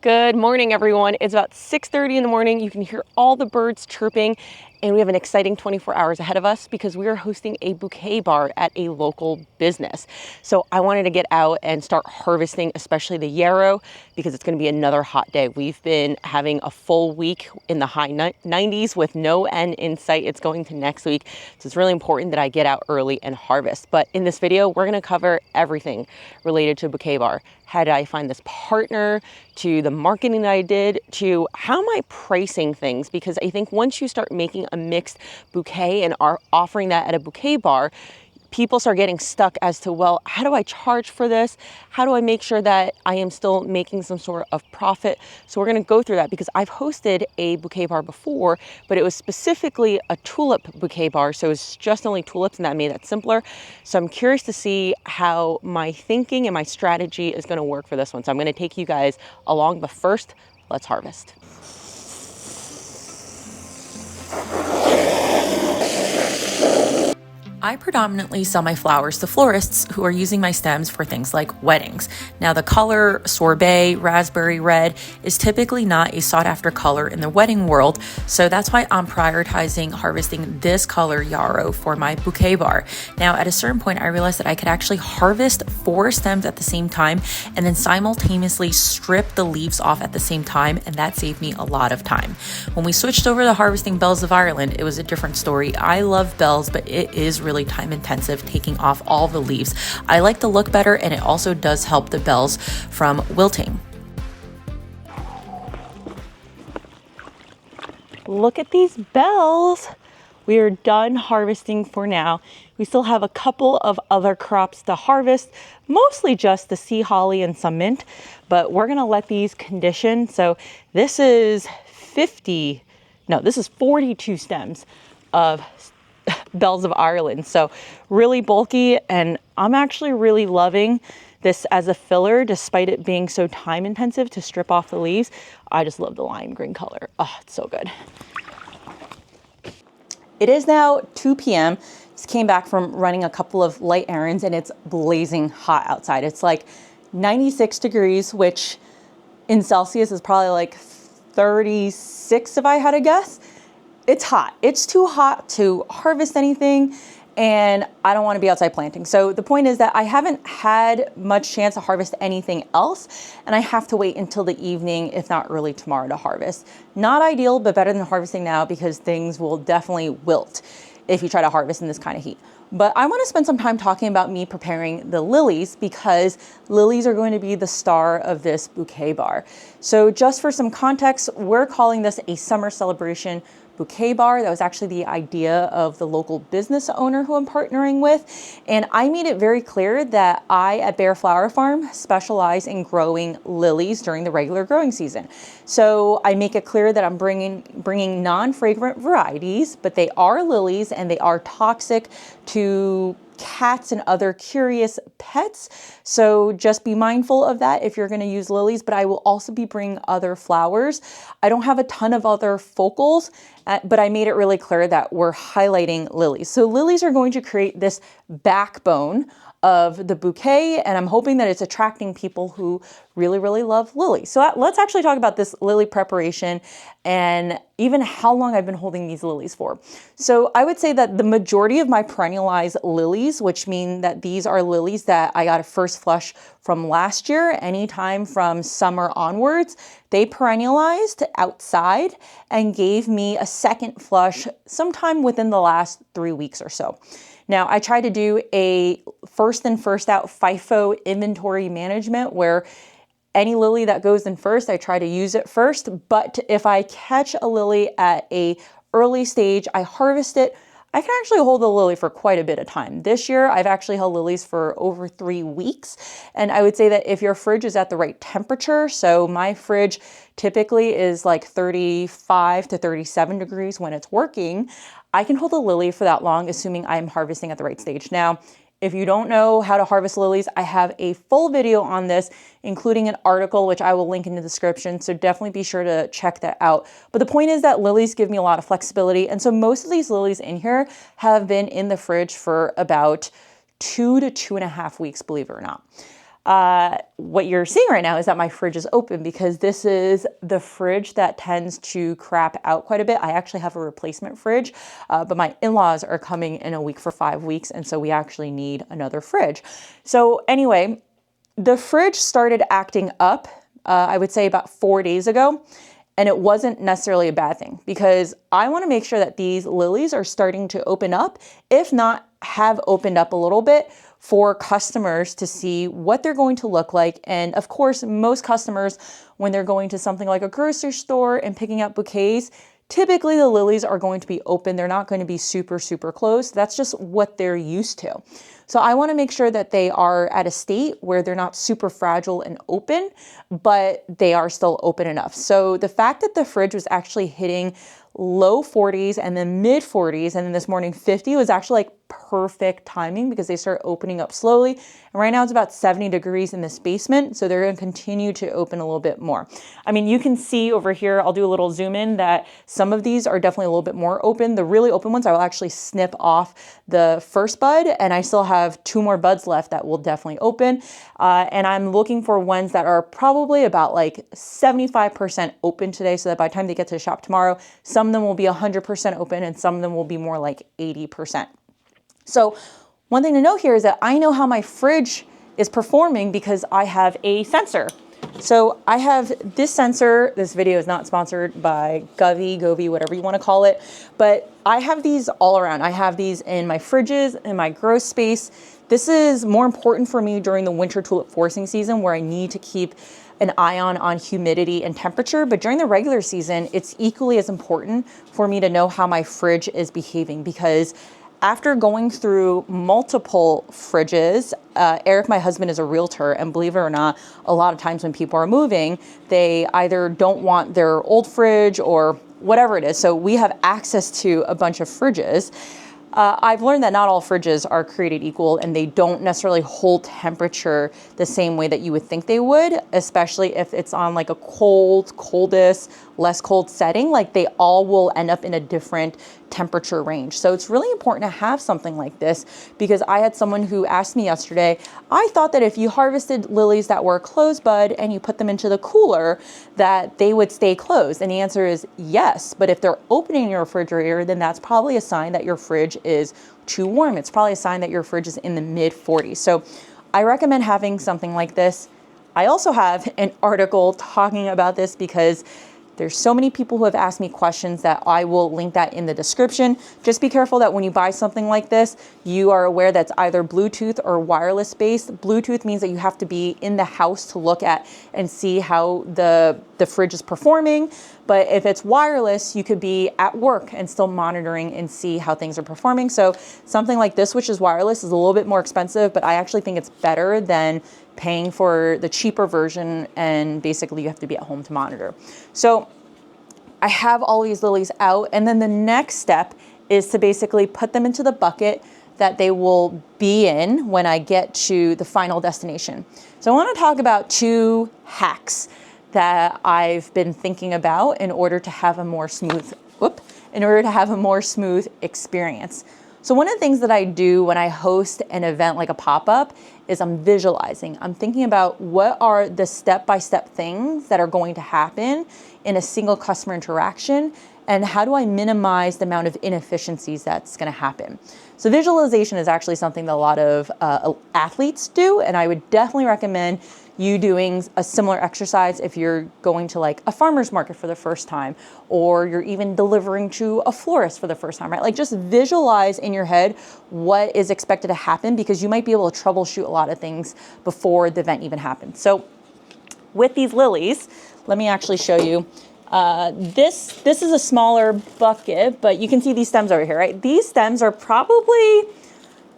Good morning, everyone. It's about 6:30 in the morning. You can hear all the birds chirping, and we have an exciting 24 hours ahead of us because we are hosting a bouquet bar at a local business. So I wanted to get out and start harvesting, especially the yarrow, because it's going to be another hot day. We've been having a full week in the high 90s with no end in sight. It's going to next week. So it's really important that I get out early and harvest. But in this video, we're going to cover everything related to Bouquet Bar. How did I find this partner, to the marketing that I did, to how am I pricing things? Because I think once you start making a mixed bouquet and are offering that at a bouquet bar, people start getting stuck as to, well, how do I charge for this? How do I make sure that I am still making some sort of profit? So we're gonna go through that because I've hosted a bouquet bar before, but it was specifically a tulip bouquet bar. So it's just only tulips, and that made that simpler. So I'm curious to see how my thinking and my strategy is gonna work for this one. So I'm gonna take you guys along, but first, let's harvest. I predominantly sell my flowers to florists who are using my stems for things like weddings. Now, the color sorbet, raspberry red is typically not a sought after color in the wedding world, so that's why I'm prioritizing harvesting this color yarrow for my bouquet bar. Now, at a certain point, I realized that I could actually harvest 4 stems at the same time and then simultaneously strip the leaves off at the same time, and that saved me a lot of time. When we switched over to harvesting bells of Ireland, it was a different story. I love bells, but it is really time intensive taking off all the leaves. I like the look better, and it also does help the bells from wilting. Look at these bells. We are done harvesting for now. We still have a couple of other crops to harvest, mostly just the sea holly and some mint, but we're gonna let these condition. So this is 42 stems of bells of Ireland. So really bulky, and I'm actually really loving this as a filler despite it being so time intensive to strip off the leaves. I just love the lime green color. Oh, it's so good. It is now 2 p.m. Just came back from running a couple of light errands, and it's blazing hot outside. It's like 96 degrees, which in Celsius is probably like 36 if I had to guess. It's hot. It's too hot to harvest anything, and I don't want to be outside planting. So the point is that I haven't had much chance to harvest anything else, and I have to wait until the evening, if not early tomorrow, to harvest. Not ideal, but better than harvesting now because things will definitely wilt if you try to harvest in this kind of heat. But I want to spend some time talking about me preparing the lilies because lilies are going to be the star of this bouquet bar. So just for some context, we're calling this a summer celebration bouquet bar. That was actually the idea of the local business owner who I'm partnering with. And I made it very clear that I at b.a.r.e Flower Farm specialize in growing lilies during the regular growing season. So I make it clear that I'm bringing non-fragrant varieties, but they are lilies and they are toxic to cats and other curious pets. So just be mindful of that if you're going to use lilies, but I will also be bringing other flowers. I don't have a ton of other focals, but I made it really clear that we're highlighting lilies. So lilies are going to create this backbone of the bouquet, and I'm hoping that it's attracting people who really, really love lilies. So let's actually talk about this lily preparation and even how long I've been holding these lilies for. So I would say that the majority of my perennialized lilies, which mean that these are lilies that I got a first flush from last year, anytime from summer onwards, they perennialized outside and gave me a second flush sometime within the last 3 weeks or so. Now, I try to do a first in, first out FIFO inventory management where any lily that goes in first, I try to use it first. But if I catch a lily at a early stage, I harvest it. I can actually hold the lily for quite a bit of time. This year, I've actually held lilies for over 3 weeks. And I would say that if your fridge is at the right temperature, so my fridge typically is like 35 to 37 degrees when it's working, I can hold a lily for that long, assuming I'm harvesting at the right stage. Now, if you don't know how to harvest lilies, I have a full video on this, including an article, which I will link in the description. So definitely be sure to check that out. But the point is that lilies give me a lot of flexibility. And so most of these lilies in here have been in the fridge for about 2 to 2.5 weeks, believe it or not. what you're seeing right now is that my fridge is open because this is the fridge that tends to crap out quite a bit. I actually have a replacement fridge, but my in-laws are coming in a week for 5 weeks, and so we actually need another fridge. So anyway, the fridge started acting up, I would say about 4 days ago, and it wasn't necessarily a bad thing because I want to make sure that these lilies are starting to open up, if not have opened up a little bit, for customers to see what they're going to look like. And of course, most customers, when they're going to something like a grocery store and picking up bouquets, typically the lilies are going to be open. They're not going to be super, super closed. That's just what they're used to. So I want to make sure that they are at a state where they're not super fragile and open, but they are still open enough. So the fact that the fridge was actually hitting low 40s and then mid 40s, and then this morning 50 was actually like perfect timing because they start opening up slowly. And right now it's about 70 degrees in this basement. So they're going to continue to open a little bit more. I mean, you can see over here, I'll do a little zoom in, that some of these are definitely a little bit more open. The really open ones, I will actually snip off the first bud, and I still have 2 more buds left that will definitely open. And I'm looking for ones that are probably about like 75% open today, so that by the time they get to the shop tomorrow, some of them will be 100% open and some of them will be more like 80%. So one thing to note here is that I know how my fridge is performing because I have a sensor. So I have this sensor. This video is not sponsored by Govi, whatever you want to call it, but I have these all around. I have these in my fridges, in my grow space. This is more important for me during the winter tulip forcing season, where I need to keep an eye on humidity and temperature. But during the regular season, it's equally as important for me to know how my fridge is behaving, because after going through multiple fridges, Eric, my husband, is a realtor, and believe it or not, a lot of times when people are moving, they either don't want their old fridge or whatever it is. So we have access to a bunch of fridges. I've learned that not all fridges are created equal, and they don't necessarily hold temperature the same way that you would think they would, especially if it's on like a coldest, less cold setting. Like, they all will end up in a different temperature range. So it's really important to have something like this, because I had someone who asked me yesterday, I thought that if you harvested lilies that were closed bud and you put them into the cooler, that they would stay closed. And the answer is yes. But if they're opening in your refrigerator, then that's probably a sign that your fridge is too warm. It's probably a sign that your fridge is in the mid 40s. So I recommend having something like this. I also have an article talking about this because there's so many people who have asked me questions that I will link that in the description. Just be careful that when you buy something like this, you are aware that's either Bluetooth or wireless based. Bluetooth means that you have to be in the house to look at and see how the fridge is performing. But if it's wireless, you could be at work and still monitoring and see how things are performing. So something like this, which is wireless, is a little bit more expensive, but I actually think it's better than paying for the cheaper version, and basically you have to be at home to monitor. So I have all these lilies out, and then the next step is to basically put them into the bucket that they will be in when I get to the final destination. So I want to talk about 2 hacks that I've been thinking about in order to have a more smooth experience. So one of the things that I do when I host an event like a pop-up is I'm visualizing. I'm thinking about what are the step-by-step things that are going to happen in a single customer interaction, and how do I minimize the amount of inefficiencies that's going to happen. So visualization is actually something that a lot of athletes do, and I would definitely recommend you doing a similar exercise if you're going to like a farmer's market for the first time, or you're even delivering to a florist for the first time, right? Like, just visualize in your head what is expected to happen, because you might be able to troubleshoot a lot of things before the event even happens. So with these lilies, let me actually show you. This is a smaller bucket, but you can see these stems over here, right? These stems are probably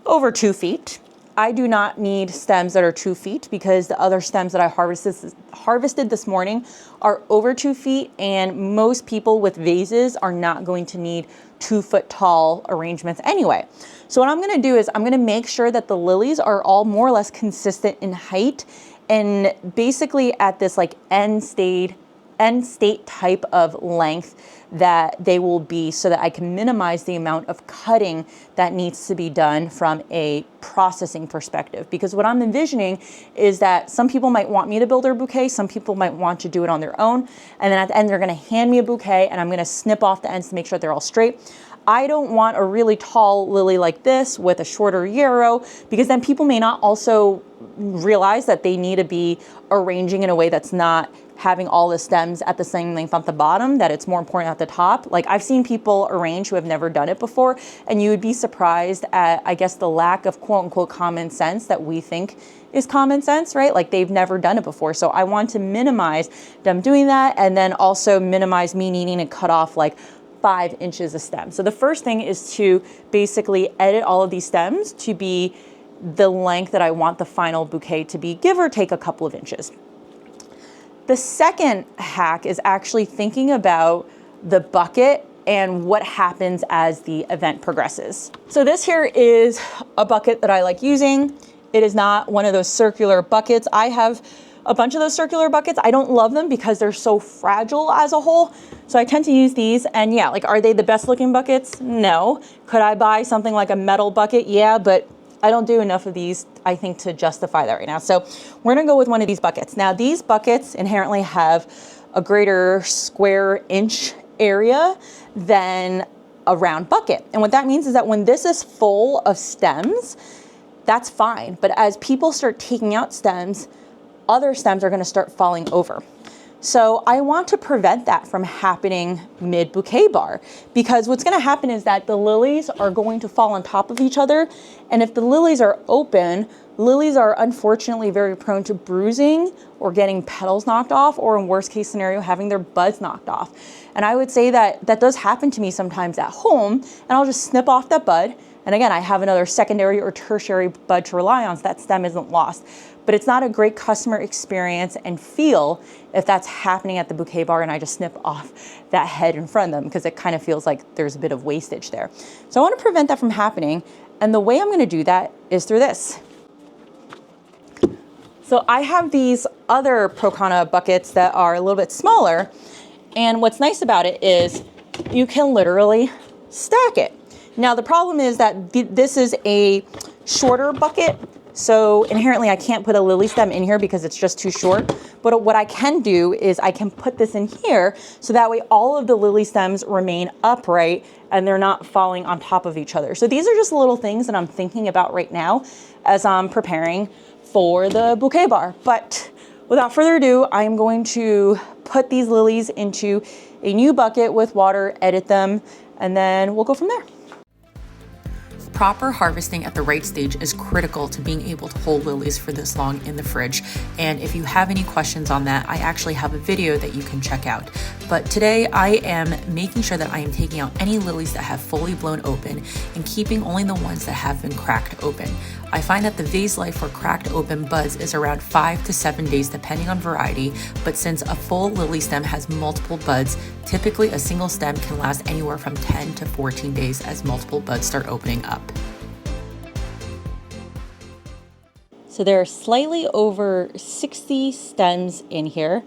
over 2 feet. I do not need stems that are 2 feet, because the other stems that I harvested this morning are over 2 feet, and most people with vases are not going to need 2 foot tall arrangements anyway. So what I'm going to do is I'm going to make sure that the lilies are all more or less consistent in height, and basically at this like end state end state type of length that they will be, so that I can minimize the amount of cutting that needs to be done from a processing perspective. Because what I'm envisioning is that some people might want me to build their bouquet, some people might want to do it on their own, and then at the end they're gonna hand me a bouquet and I'm gonna snip off the ends to make sure they're all straight. I don't want a really tall lily like this with a shorter yarrow, because then people may not also realize that they need to be arranging in a way that's not having all the stems at the same length at the bottom, that it's more important at the top. Like, I've seen people arrange who have never done it before, and you would be surprised at, I guess, the lack of quote unquote common sense that we think is common sense, right? Like, they've never done it before. So I want to minimize them doing that, and then also minimize me needing to cut off like 5 inches of stem. So the first thing is to basically edit all of these stems to be the length that I want the final bouquet to be, give or take a couple of inches. The second hack is actually thinking about the bucket and what happens as the event progresses. So this here is a bucket that I like using. It is not one of those circular buckets. I have a bunch of those circular buckets. I don't love them because they're so fragile as a whole. So I tend to use these, and yeah, like, are they the best looking buckets? No. Could I buy something like a metal bucket? Yeah, but I don't do enough of these, I think, to justify that right now. So we're gonna go with one of these buckets. Now, these buckets inherently have a greater square inch area than a round bucket. And what that means is that when this is full of stems, that's fine. But as people start taking out stems, other stems are gonna start falling over. So I want to prevent that from happening mid bouquet bar, because what's going to happen is that the lilies are going to fall on top of each other. And if the lilies are open, lilies are unfortunately very prone to bruising or getting petals knocked off, or in worst case scenario, having their buds knocked off. And I would say that that does happen to me sometimes at home, and I'll just snip off that bud. And again, I have another secondary or tertiary bud to rely on, so that stem isn't lost. But it's not a great customer experience and feel if that's happening at the bouquet bar and I just snip off that head in front of them, because it kind of feels like there's a bit of wastage there. So I want to prevent that from happening. And the way I'm going to do that is through this. So I have these other Procana buckets that are a little bit smaller. And what's nice about it is you can literally stack it. Now, the problem is that this is a shorter bucket. So inherently I can't put a lily stem in here because it's just too short. But what I can do is I can put this in here, so that way all of the lily stems remain upright and they're not falling on top of each other. So these are just little things that I'm thinking about right now as I'm preparing for the bouquet bar. But without further ado, I am going to put these lilies into a new bucket with water, edit them, and then we'll go from there. Proper harvesting at the right stage is critical to being able to hold lilies for this long in the fridge. And if you have any questions on that, I actually have a video that you can check out. But today I am making sure that I am taking out any lilies that have fully blown open and keeping only the ones that have been cracked open. I find that the vase life for cracked open buds is around 5 to 7 days depending on variety, but since a full lily stem has multiple buds, typically a single stem can last anywhere from 10 to 14 days as multiple buds start opening up. So there are slightly over 60 stems in here,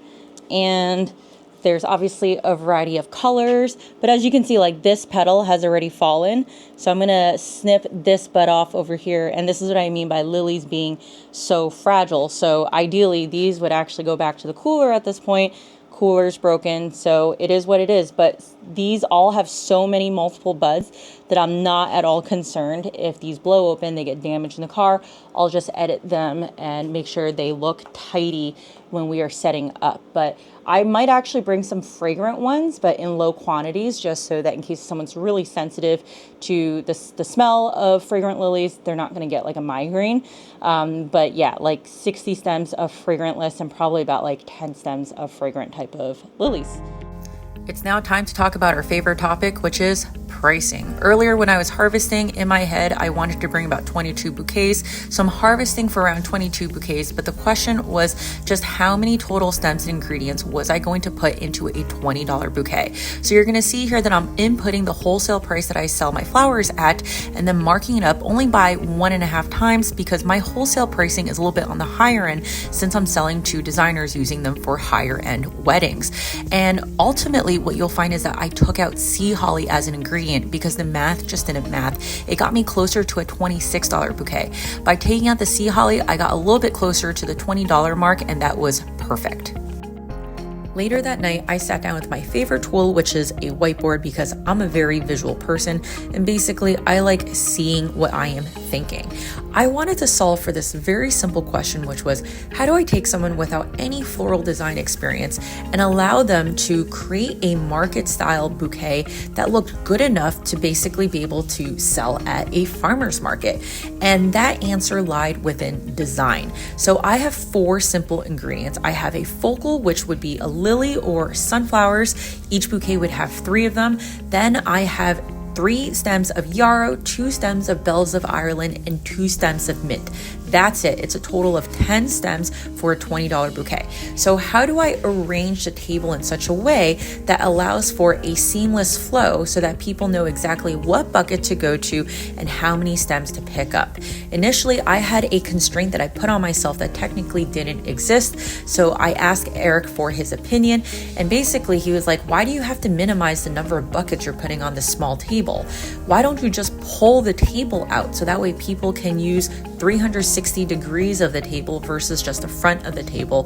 and there's obviously a variety of colors, but as you can see, like, this petal has already fallen. So I'm gonna snip this bud off over here. And this is what I mean by lilies being so fragile. So ideally these would actually go back to the cooler at this point. Cooler's broken, so it is what it is. But these all have so many multiple buds that I'm not at all concerned if these blow open, they get damaged in the car. I'll just edit them and make sure they look tidy when we are setting up. But I might actually bring some fragrant ones, but in low quantities, just so that in case someone's really sensitive to the smell of fragrant lilies, they're not gonna get like a migraine. But yeah, like 60 stems of fragrantless and probably about like 10 stems of fragrant type of lilies. It's now time to talk about our favorite topic, which is pricing. Earlier when I was harvesting, in my head, I wanted to bring about 22 bouquets. So I'm harvesting for around 22 bouquets, but the question was just how many total stems and ingredients was I going to put into a $20 bouquet. So you're gonna see here that I'm inputting the wholesale price that I sell my flowers at and then marking it up only by 1.5 times because my wholesale pricing is a little bit on the higher end since I'm selling to designers using them for higher end weddings. And ultimately what you'll find is that I took out sea holly as an ingredient because the math just didn't math. It got me closer to a $26 bouquet. By taking out the sea holly, I got a little bit closer to the $20 mark, and that was perfect. Later that night, I sat down with my favorite tool, which is a whiteboard, because I'm a very visual person, and basically I like seeing what I am thinking. I wanted to solve for this very simple question, which was, how do I take someone without any floral design experience and allow them to create a market style bouquet that looked good enough to basically be able to sell at a farmer's market? And that answer lied within design. So I have 4 simple ingredients. I have a focal, which would be a lily or sunflowers. Each bouquet would have 3 of them. Then I have 3 stems of yarrow, 2 stems of bells of Ireland, and 2 stems of mint. That's it. It's a total of 10 stems for a $20 bouquet. So how do I arrange the table in such a way that allows for a seamless flow so that people know exactly what bucket to go to and how many stems to pick up? Initially, I had a constraint that I put on myself that technically didn't exist. So I asked Eric for his opinion, and basically he was like, why do you have to minimize the number of buckets you're putting on this small table? Why don't you just pull the table out so that way people can use 360 degrees of the table versus just the front of the table?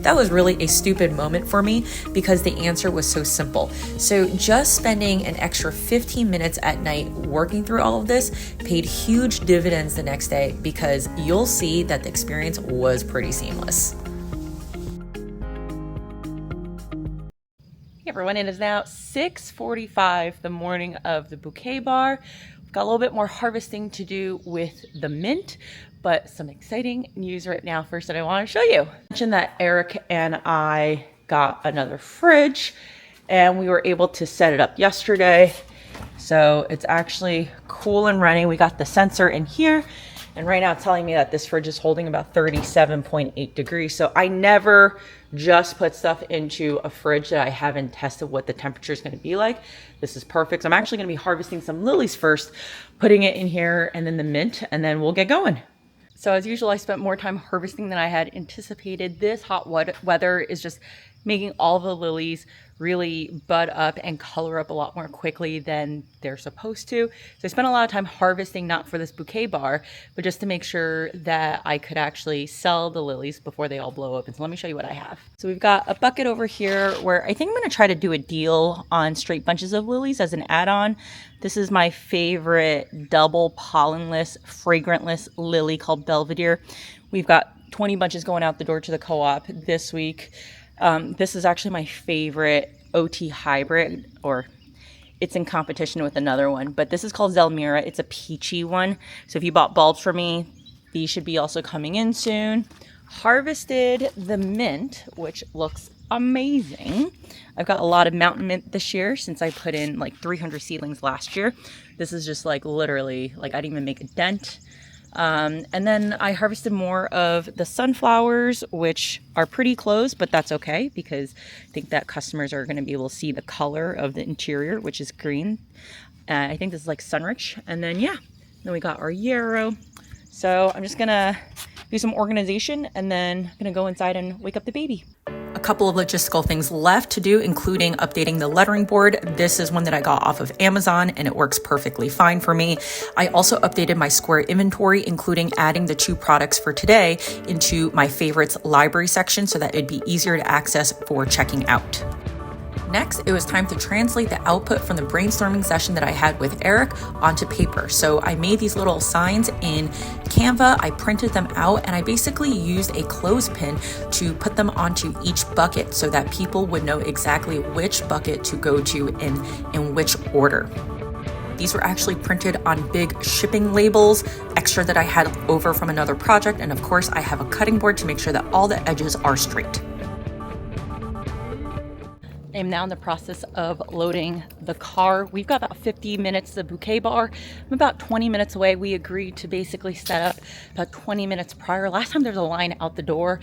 That was really a stupid moment for me because the answer was so simple. So just spending an extra 15 minutes at night working through all of this paid huge dividends the next day, because you'll see that the experience was pretty seamless. Hey everyone, it is now 6:45, the morning of the Bouquet Bar. We've got a little bit more harvesting to do with the mint, but some exciting news right now first that I want to show you. I mentioned that Eric and I got another fridge and we were able to set it up yesterday. So it's actually cool and running. We got the sensor in here, and right now it's telling me that this fridge is holding about 37.8 degrees. So I never just put stuff into a fridge that I haven't tested what the temperature is going to be like. This is perfect. So I'm actually going to be harvesting some lilies first, putting it in here, and then the mint, and then we'll get going. So as usual, I spent more time harvesting than I had anticipated. This hot weather is just making all the lilies really bud up and color up a lot more quickly than they're supposed to. So I spent a lot of time harvesting, not for this bouquet bar, but just to make sure that I could actually sell the lilies before they all blow up. And so let me show you what I have. So we've got a bucket over here where I think I'm going to try to do a deal on straight bunches of lilies as an add-on. This is my favorite double pollenless, fragrantless lily called Belvedere. We've got 20 bunches going out the door to the co-op this week. This is actually my favorite OT hybrid, or it's in competition with another one, but this is called Zelmira. It's a peachy one. So if you bought bulbs for me, these should be also coming in soon. Harvested the mint, which looks amazing. I've got a lot of mountain mint this year since I put in like 300 seedlings last year. This is just like literally, like I didn't even make a dent. And then I harvested more of the sunflowers, which are pretty close, but that's okay because I think that customers are going to be able to see the color of the interior, which is green. I think this is like Sunrich. And then, yeah, then we got our yarrow. So I'm just going to do some organization and then I'm going to go inside and wake up the baby. A couple of logistical things left to do, including updating the lettering board. This is one that I got off of Amazon and it works perfectly fine for me. I also updated my square inventory, including adding the 2 products for today into my favorites library section so that it'd be easier to access for checking out. Next, it was time to translate the output from the brainstorming session that I had with Eric onto paper. So I made these little signs in Canva, I printed them out, and I basically used a clothespin to put them onto each bucket so that people would know exactly which bucket to go to in which order. These were actually printed on big shipping labels, extra that I had over from another project, and of course I have a cutting board to make sure that all the edges are straight. I'm now in the process of loading the car. We've got about 50 minutes to Bouquet Bar. I'm about 20 minutes away. We agreed to basically set up about 20 minutes prior. Last time there's a line out the door.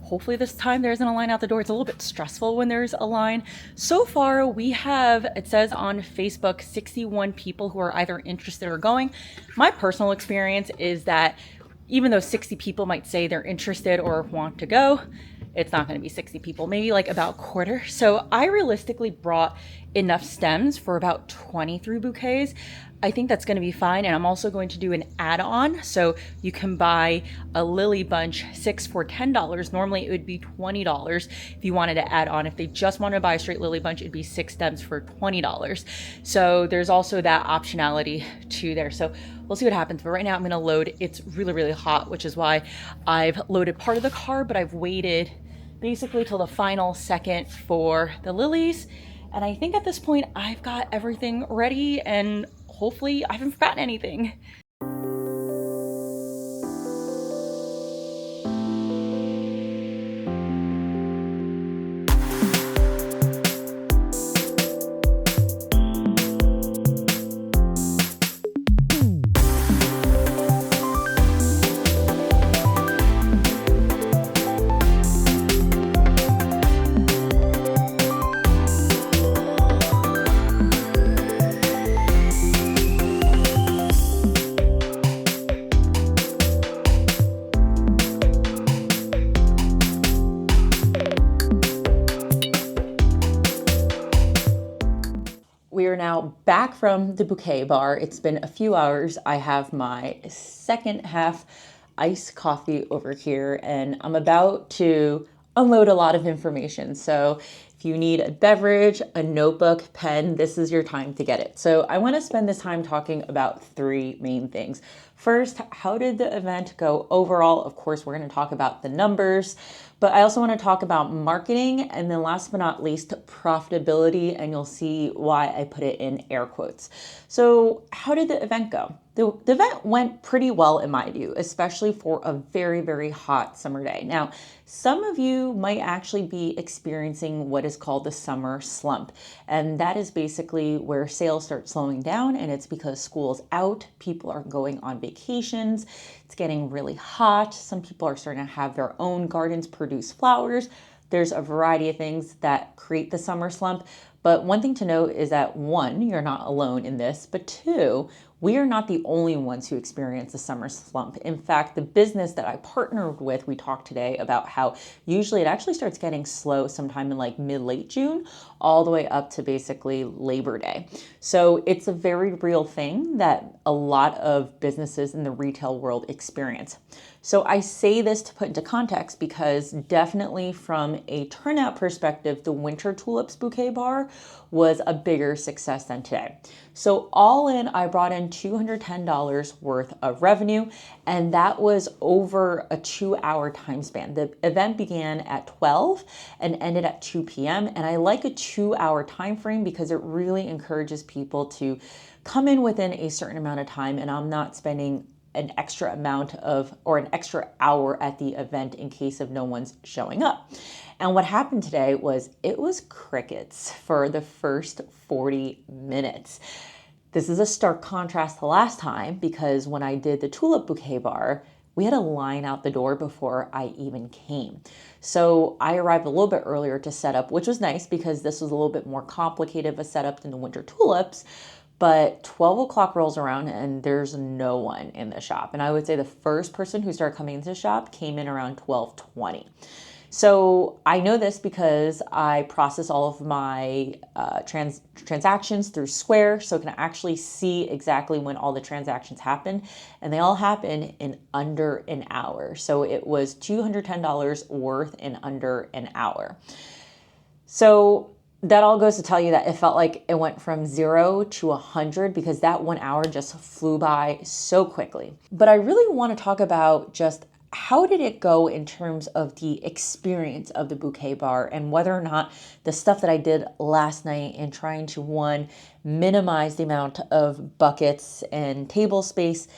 Hopefully this time there isn't a line out the door. It's a little bit stressful when there's a line. So far we have, it says on Facebook, 61 people who are either interested or going. My personal experience is that even though 60 people might say they're interested or want to go, it's not going to be 60 people, maybe like about a quarter. So I realistically brought enough stems for about 23 bouquets. I think that's going to be fine. And I'm also going to do an add-on. So you can buy a lily bunch 6 for $10. Normally it would be $20 if you wanted to add on. If they just want to buy a straight lily bunch, it'd be 6 stems for $20. So there's also that optionality too there. So we'll see what happens. But right now I'm going to load. It's really, really hot, which is why I've loaded part of the car, but I've waited basically till the final second for the lilies. And I think at this point I've got everything ready and hopefully I haven't forgotten anything. We are now back from the Bouquet Bar. It's been a few hours. I have my second half iced coffee over here and I'm about to unload a lot of information. So if you need a beverage, a notebook, pen, this is your time to get it. So I want to spend this time talking about three main things. First, how did the event go overall? Of course, we're going to talk about the numbers, but I also want to talk about marketing. And then last but not least, profitability. And you'll see why I put it in air quotes. So how did the event go? The event went pretty well in my view, especially for a very, very hot summer day. Now, some of you might actually be experiencing what is called the summer slump. And that is basically where sales start slowing down, and it's because school's out, people are going on vacations, it's getting really hot. Some people are starting to have their own gardens produce flowers. There's a variety of things that create the summer slump. But one thing to note is that one, you're not alone in this, but two, we are not the only ones who experience the summer slump. In fact, the business that I partnered with, we talked today about how usually it actually starts getting slow sometime in like mid-late June, all the way up to basically Labor Day. So it's a very real thing that a lot of businesses in the retail world experience. So I say this to put into context because definitely from a turnout perspective, the winter tulips Bouquet Bar was a bigger success than today. So all in, I brought in $210 worth of revenue, and that was over a 2-hour time span. The event began at 12 and ended at 2 p.m. And I like a 2-hour time frame because it really encourages people to come in within a certain amount of time, and I'm not spending an extra amount of, or an extra hour at the event in case of no one's showing up. And what happened today was it was crickets for the first 40 minutes. This is a stark contrast to last time because when I did the tulip bouquet bar, we had a line out the door before I even came. So I arrived a little bit earlier to set up, which was nice because this was a little bit more complicated of a setup than the winter tulips. But 12 o'clock rolls around and there's no one in the shop. And I would say the first person who started coming into the shop came in around 12:20. So I know this because I process all of my transactions through Square, so I can actually see exactly when all the transactions happen, and they all happen in under an hour. So it was $210 worth in under an hour. So that all goes to tell you that it felt like it went from 0 to 100 because that 1 hour just flew by so quickly. But I really want to talk about just how did it go in terms of the experience of the Bouquet Bar and whether or not the stuff that I did last night in trying to, one, minimize the amount of buckets and table space,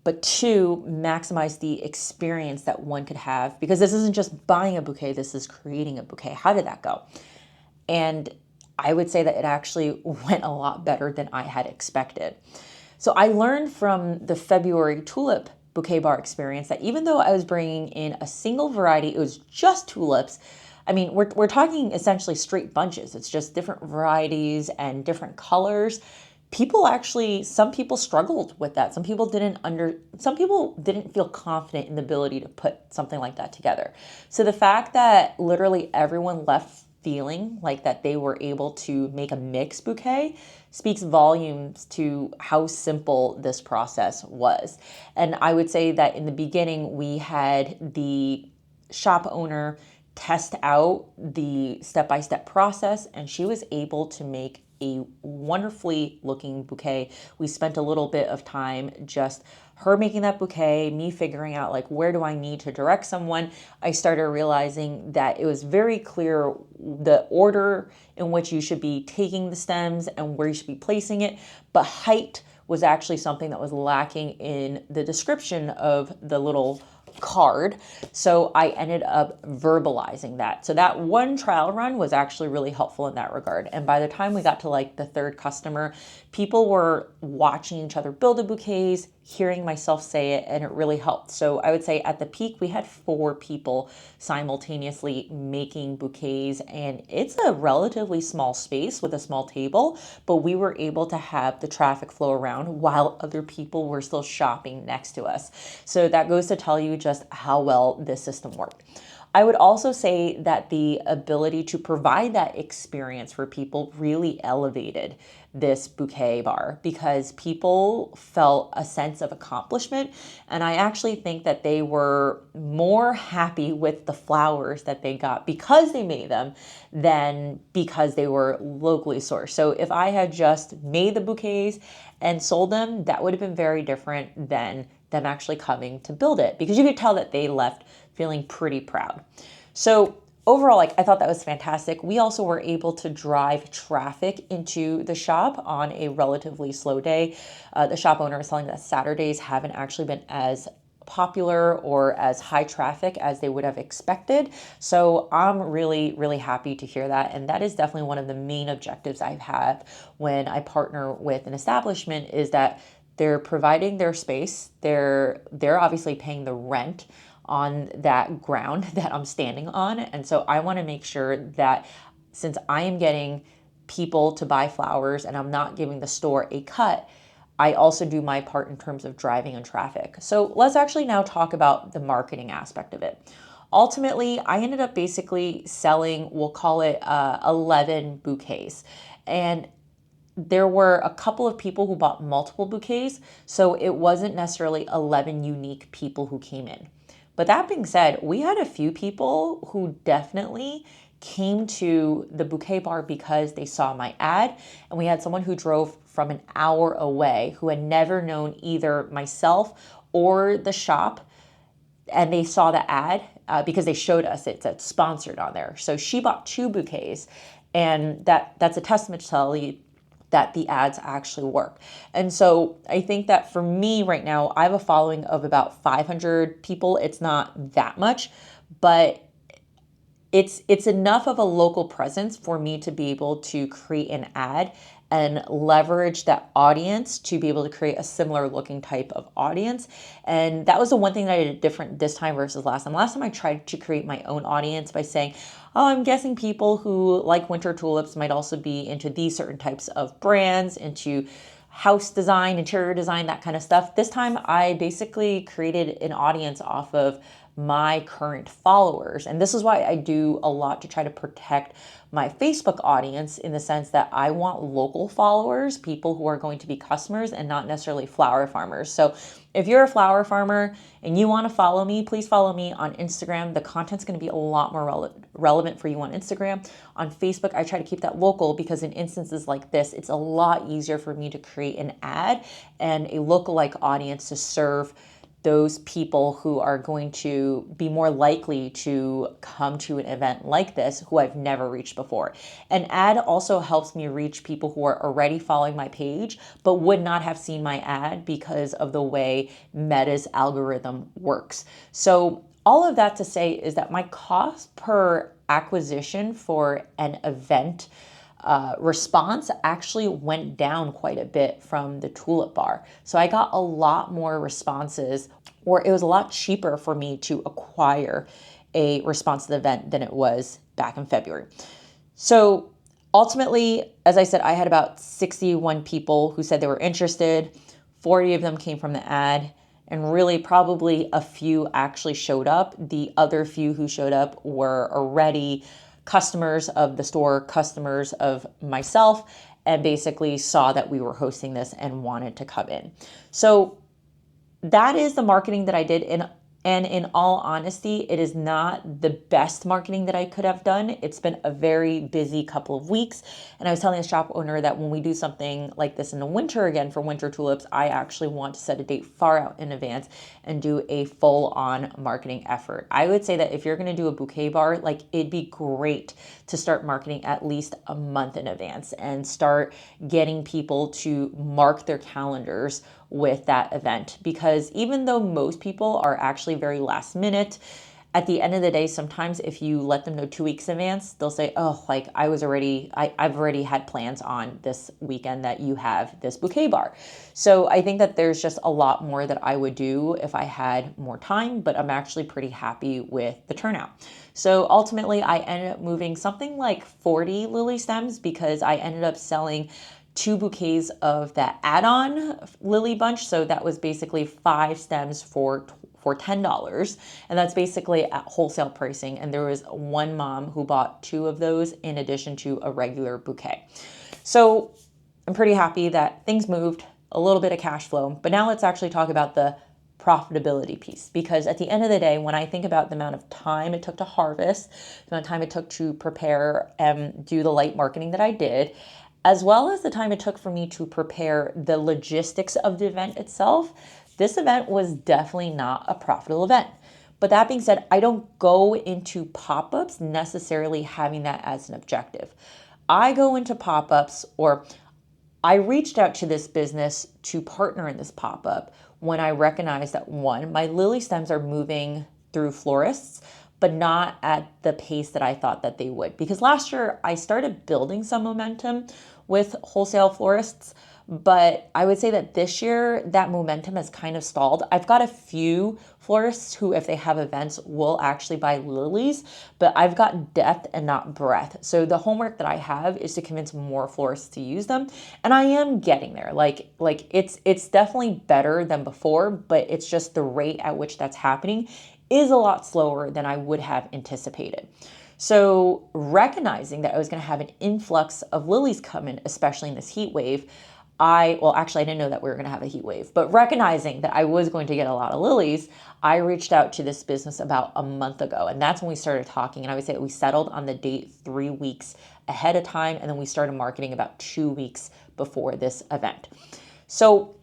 but two, maximize the experience that one could have, because this isn't just buying a bouquet, this is creating a bouquet. How did that go? And I would say that it actually went a lot better than I had expected. So I learned from the February tulip Bouquet Bar experience that even though I was bringing in a single variety, it was just tulips. I mean, we're talking essentially straight bunches. It's just different varieties and different colors. Some people struggled with that. Some people didn't feel confident in the ability to put something like that together. So the fact that literally everyone left feeling like that they were able to make a mixed bouquet speaks volumes to how simple this process was. And I would say that in the beginning, we had the shop owner test out the step-by-step process, and she was able to make a wonderfully looking bouquet. We spent a little bit of time just her making that bouquet, me figuring out like, where do I need to direct someone? I started realizing that it was very clear the order in which you should be taking the stems and where you should be placing it. But height was actually something that was lacking in the description of the little card. So I ended up verbalizing that. So that one trial run was actually really helpful in that regard. And by the time we got to like the third customer, people were watching each other build the bouquets, hearing myself say it, and it really helped. So I would say at the peak, we had 4 people simultaneously making bouquets, and it's a relatively small space with a small table, but we were able to have the traffic flow around while other people were still shopping next to us. So that goes to tell you just how well this system worked. I would also say that the ability to provide that experience for people really elevated this Bouquet Bar because people felt a sense of accomplishment. And I actually think that they were more happy with the flowers that they got because they made them than because they were locally sourced. So if I had just made the bouquets and sold them, that would have been very different than them actually coming to build it, because you could tell that they left feeling pretty proud. So overall, I thought that was fantastic. We also were able to drive traffic into the shop on a relatively slow day. The shop owner was telling that Saturdays haven't actually been as popular or as high traffic as they would have expected. So I'm really, really happy to hear that. And that is definitely one of the main objectives I have when I partner with an establishment, is that they're providing their space. They're obviously paying the rent on that ground that I'm standing on. And so I want to make sure that since I am getting people to buy flowers and I'm not giving the store a cut, I also do my part in terms of driving on traffic. So let's actually now talk about the marketing aspect of it. Ultimately, I ended up basically selling, we'll call it 11 bouquets. And there were a couple of people who bought multiple bouquets, so it wasn't necessarily 11 unique people who came in. But that being said, we had a few people who definitely came to the Bouquet Bar because they saw my ad, and we had someone who drove from an hour away who had never known either myself or the shop, and they saw the ad because they showed us it's sponsored on there. So she bought 2 bouquets, and that's a testament to tell you that the ads actually work. And so I think that for me right now, I have a following of about 500 people. It's not that much, but it's enough of a local presence for me to be able to create an ad and leverage that audience to be able to create a similar looking type of audience. And that was the one thing that I did different this time versus last time. Last time I tried to create my own audience by saying, oh, I'm guessing people who like winter tulips might also be into these certain types of brands, into house design, interior design, that kind of stuff. This time I basically created an audience off of my current followers. And this is why I do a lot to try to protect my Facebook audience, in the sense that I want local followers, people who are going to be customers and not necessarily flower farmers. So if you're a flower farmer and you want to follow me, please follow me on Instagram. The content's going to be a lot more relevant for you on Instagram. On Facebook, I try to keep that local because in instances like this, it's a lot easier for me to create an ad and a lookalike audience to serve those people who are going to be more likely to come to an event like this who I've never reached before. An ad also helps me reach people who are already following my page but would not have seen my ad because of the way Meta's algorithm works. So all of that to say is that my cost per acquisition for an event response actually went down quite a bit from the Tulip Bar. So I got a lot more responses, or it was a lot cheaper for me to acquire a response to the event than it was back in February. So ultimately, as I said, I had about 61 people who said they were interested. 40 of them came from the ad, and really probably a few actually showed up. The other few who showed up were already customers of the store, customers of myself, and basically saw that we were hosting this and wanted to come in. So that is the marketing that I did. And in all honesty, it is not the best marketing that I could have done. It's been a very busy couple of weeks. And I was telling the shop owner that when we do something like this in the winter again for winter tulips, I actually want to set a date far out in advance and do a full-on marketing effort. I would say that if you're going to do a bouquet bar, like it'd be great to start marketing at least a month in advance and start getting people to mark their calendars with that event. Because even though most people are actually very last minute, at the end of the day, sometimes if you let them know 2 weeks in advance, they'll say, oh, like I've already had plans on this weekend that you have this bouquet bar. So I think that there's just a lot more that I would do if I had more time, but I'm actually pretty happy with the turnout. So ultimately I ended up moving something like 40 lily stems because I ended up selling 2 bouquets of that add-on lily bunch. So that was basically 5 stems for $10. And that's basically at wholesale pricing. And there was one mom who bought 2 of those in addition to a regular bouquet. So I'm pretty happy that things moved, a little bit of cash flow. But now let's actually talk about the profitability piece, because at the end of the day, when I think about the amount of time it took to harvest, the amount of time it took to prepare and do the light marketing that I did, as well as the time it took for me to prepare the logistics of the event itself, this event was definitely not a profitable event. But that being said, I don't go into pop-ups necessarily having that as an objective. I go into pop-ups, or I reached out to this business to partner in this pop-up when I recognized that, one, my lily stems are moving through florists, but not at the pace that I thought that they would. Because last year I started building some momentum with wholesale florists, but I would say that this year that momentum has kind of stalled. I've got a few florists who, if they have events, will actually buy lilies, but I've got depth and not breadth. So the homework that I have is to convince more florists to use them, and I am getting there. Like it's definitely better than before, but it's just the rate at which that's happening is a lot slower than I would have anticipated. So recognizing that I was going to have an influx of lilies come in, especially in this heat wave, I didn't know that we were going to have a heat wave, but recognizing that I was going to get a lot of lilies, I reached out to this business about a month ago. And that's when we started talking. And I would say that we settled on the date 3 weeks ahead of time. And then we started marketing about 2 weeks before this event. So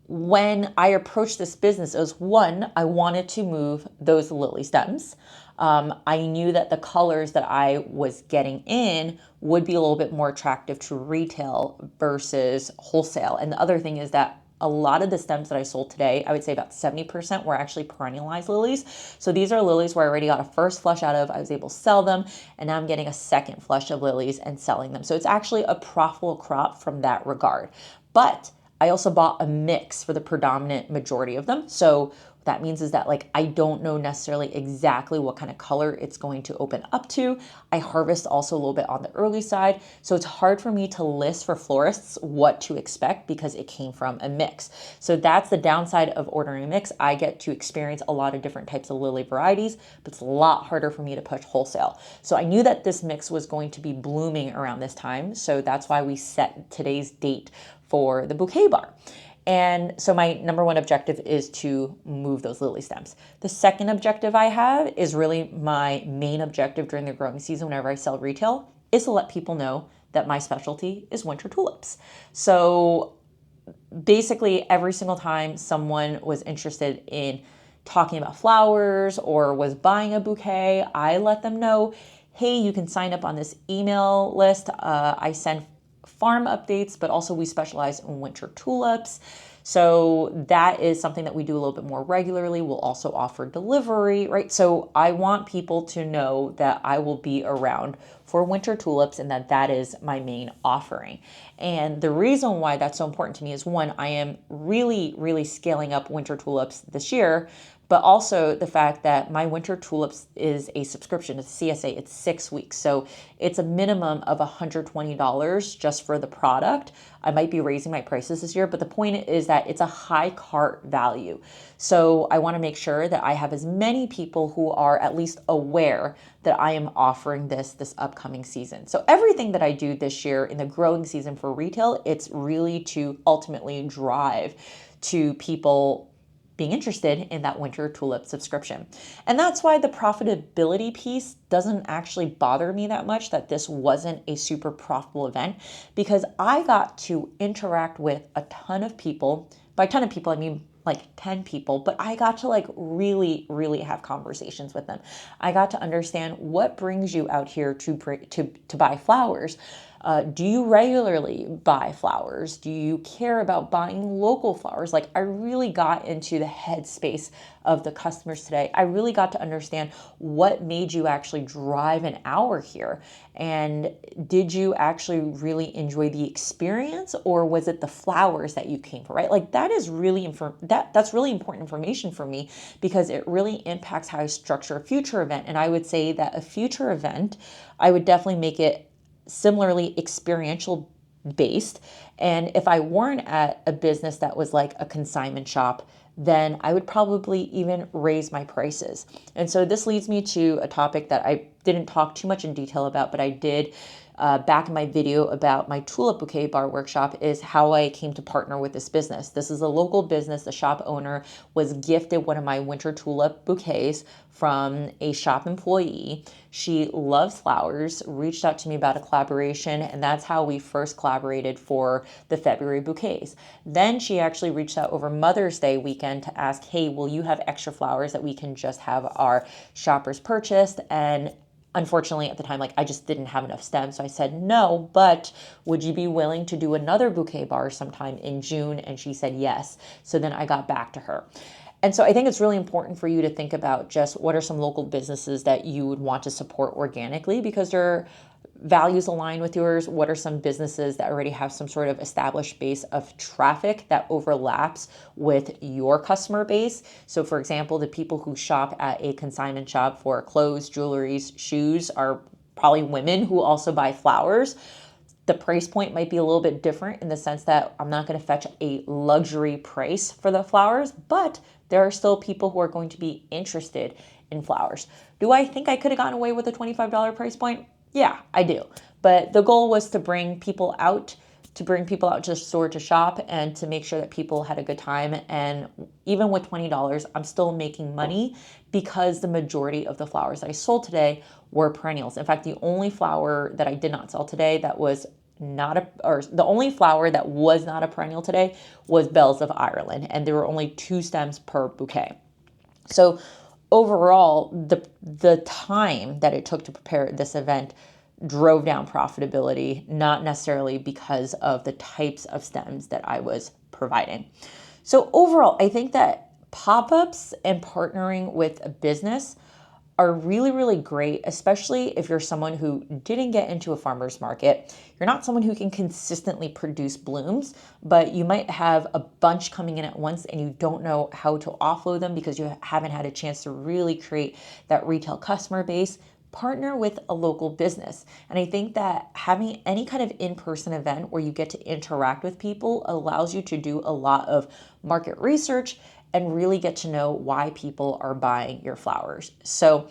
when I approached this business, it was, one, I wanted to move those lily stems. I knew that the colors that I was getting in would be a little bit more attractive to retail versus wholesale. And the other thing is that a lot of the stems that I sold today, I would say about 70% were actually perennialized lilies. So these are lilies where I already got a first flush out of, I was able to sell them, and now I'm getting a second flush of lilies and selling them. So it's actually a profitable crop from that regard. But I also bought a mix for the predominant majority of them. So what that means is that, like, I don't know necessarily exactly what kind of color it's going to open up to. I harvest also a little bit on the early side. So it's hard for me to list for florists what to expect because it came from a mix. So that's the downside of ordering a mix. I get to experience a lot of different types of lily varieties, but it's a lot harder for me to push wholesale. So I knew that this mix was going to be blooming around this time. So that's why we set today's date for the Bouquet Bar. And so my number one objective is to move those lily stems. The second objective I have is really my main objective during the growing season whenever I sell retail, is to let people know that my specialty is winter tulips. So basically every single time someone was interested in talking about flowers or was buying a bouquet, I let them know, hey, you can sign up on this email list. I send farm updates, but also we specialize in winter tulips. So that is something that we do a little bit more regularly. We'll also offer delivery, right? So I want people to know that I will be around for winter tulips, and that is my main offering. And the reason why that's so important to me is, one, I am really, really scaling up winter tulips this year, but also the fact that my winter tulips is a subscription. It's CSA. It's 6 weeks. So it's a minimum of $120 just for the product. I might be raising my prices this year, but the point is that it's a high cart value. So I want to make sure that I have as many people who are at least aware that I am offering this upcoming season. So everything that I do this year in the growing season for retail, it's really to ultimately drive to people being interested in that winter tulip subscription. And that's why the profitability piece doesn't actually bother me that much, that this wasn't a super profitable event, because I got to interact with a ton of people. By a ton of people, I mean like 10 people, but I got to like really, really have conversations with them. I got to understand what brings you out here to buy flowers. Do you regularly buy flowers? Do you care about buying local flowers? Like, I really got into the headspace of the customers today. I really got to understand what made you actually drive an hour here. And did you actually really enjoy the experience, or was it the flowers that you came for, right? Like, that is really that's really important information for me, because it really impacts how I structure a future event. And I would say that a future event, I would definitely make it similarly experiential based. And if I weren't at a business that was like a consignment shop, then I would probably even raise my prices. And so this leads me to a topic that I didn't talk too much in detail about, but I did back in my video about my tulip bouquet bar workshop, is how I came to partner with this business. This is a local business. The shop owner was gifted one of my winter tulip bouquets from a shop employee. She loves flowers, reached out to me about a collaboration, and that's how we first collaborated for the February bouquets. Then she actually reached out over Mother's Day weekend to ask, hey, will you have extra flowers that we can just have our shoppers purchased? And unfortunately, at the time, like, I just didn't have enough stems. So I said, no, but would you be willing to do another bouquet bar sometime in June? And she said yes. So then I got back to her. And so I think it's really important for you to think about just what are some local businesses that you would want to support organically because their values align with yours. What are some businesses that already have some sort of established base of traffic that overlaps with your customer base? So for example, the people who shop at a consignment shop for clothes, jewelries, shoes are probably women who also buy flowers. The price point might be a little bit different in the sense that I'm not going to fetch a luxury price for the flowers, but there are still people who are going to be interested in flowers. Do I think I could have gotten away with a $25 price point? Yeah, I do. But the goal was to bring people out to the store to shop and to make sure that people had a good time. And even with $20, I'm still making money because the majority of the flowers that I sold today were perennials. In fact, the only flower that I did not sell today the only flower that was not a perennial today was bells of Ireland, and there were only 2 stems per bouquet. So overall, the time that it took to prepare this event drove down profitability, not necessarily because of the types of stems that I was providing. So overall, I think that pop-ups and partnering with a business are really, really great, especially if you're someone who didn't get into a farmer's market. You're not someone who can consistently produce blooms, but you might have a bunch coming in at once and you don't know how to offload them because you haven't had a chance to really create that retail customer base. Partner with a local business. And I think that having any kind of in-person event where you get to interact with people allows you to do a lot of market research and really get to know why people are buying your flowers. So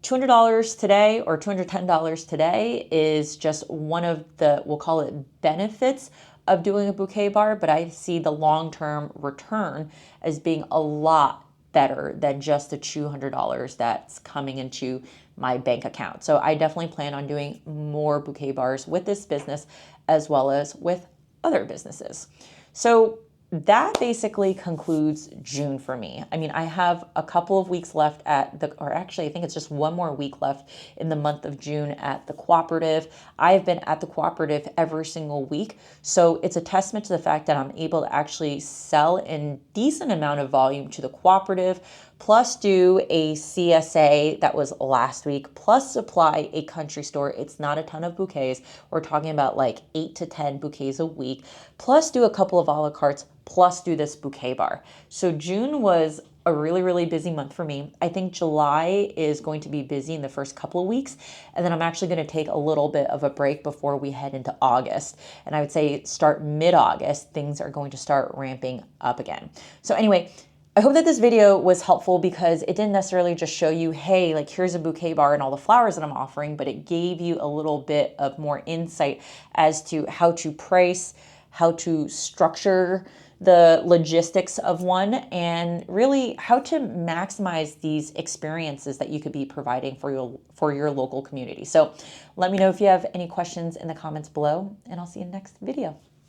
$200 today or $210 today is just one of the, we'll call it, benefits of doing a bouquet bar, but I see the long-term return as being a lot better than just the $200 that's coming into my bank account. So I definitely plan on doing more bouquet bars with this business as well as with other businesses. So that basically concludes June for me. I mean, I have a couple of weeks left I think it's just one more week left in the month of June at the cooperative. I've been at the cooperative every single week. So it's a testament to the fact that I'm able to actually sell in decent amount of volume to the cooperative. plus do a CSA that was last week, plus supply a country store. It's not a ton of bouquets. We're talking about like 8 to 10 bouquets a week, plus do a couple of a la cartes, plus do this bouquet bar. So June was a really, really busy month for me. I think July is going to be busy in the first couple of weeks. And then I'm actually going to take a little bit of a break before we head into August. And I would say start mid-August, things are going to start ramping up again. So anyway, I hope that this video was helpful because it didn't necessarily just show you, hey, like here's a bouquet bar and all the flowers that I'm offering, but it gave you a little bit of more insight as to how to price, how to structure the logistics of one, and really how to maximize these experiences that you could be providing for your local community. So let me know if you have any questions in the comments below, and I'll see you in the next video.